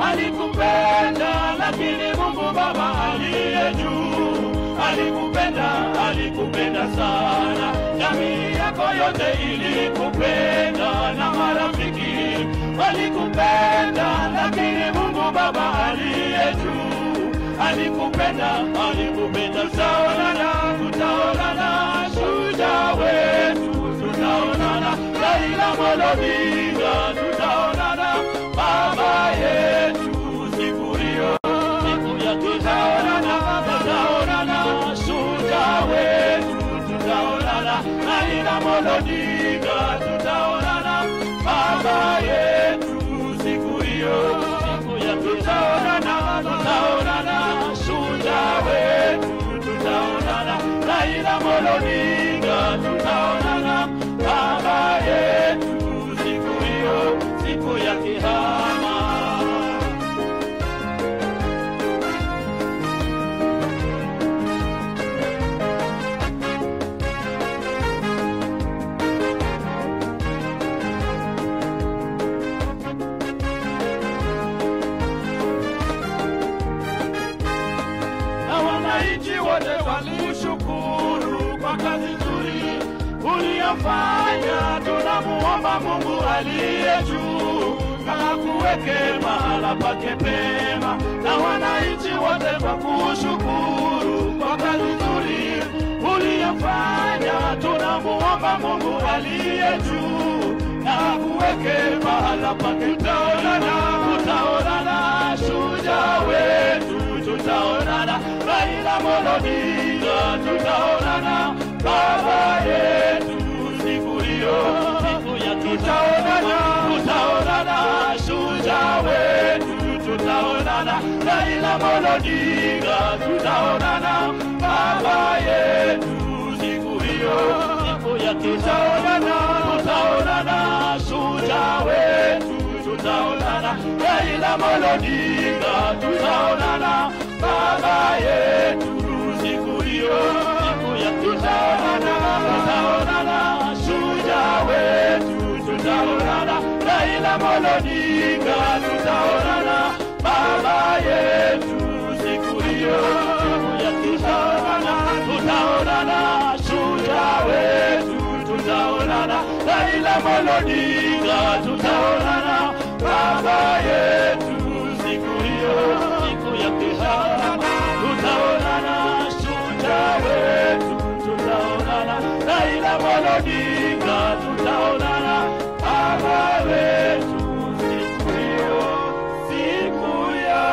Alikupenda, lakini Mungu Baba aliye juu alikupenda sana. Jamii yako yote ilikupenda na marafiki walikupenda, lakini Mungu Baba aliye juu alikupenda sana. Tutaonana shujaa wetu, tutaonana Raila Amolo Odinga, tutaonana baba yetu. Tutaonana shujaa wetu, tutaonana Raila Amolo Odinga, tutaonana baba yetu siku hiyo, siku ya tutaonana shujaa wetu, tutaonana Raila Amolo Odinga, tutaonana baba yetu siku hiyo, siku ya kihama. Walikushukuru kwa kazi nzuri uliyofanya. Tunamuomba Mungu aliye juu akuweke mahala pake pema, na wananchi wote kwa kushukuru kwa kazi nzuri uliyofanya. Tunamuomba Mungu aliye juu akuweke mahala pake. Tutaonana shujaa wetu, tutaonana Raila Amolo Odinga, tutaonana baba yetu siku hiyo, siku ya tutaonana shujaa wetu, tutaonana Raila Amolo Odinga, tutaonana baba yetu siku hiyo, siku ya tutaonana shujaa wetu, tutaonana Raila Amolo Odinga, tutaonana baba yetu siku hiyo, siku ya tutaonana shujaa wetu, tutaonana Raila Amolo Odinga, tutaonana baba yetu siku hiyo, siku ya tutaonana shujaa wetu, tutaonana Raila Amolo Odinga, tutaonana baba yetu siku hiyo, siku ya tutaonana shujaa wetu, tutaonana Raila Amolo Odinga, tutaonana baba yetu siku hiyo, siku ya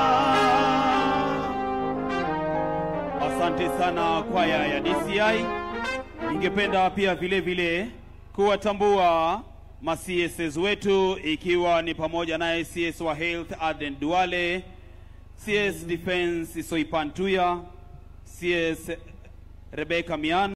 kiyama. Asante sana kwaya ya DCI. Ningependa pia vile kuwatambua ma-CSs wetu, ikiwa ni pamoja naye CS wa Health Aden Duale, CS Defense Soipan Tuya, CS Rebecca Miano.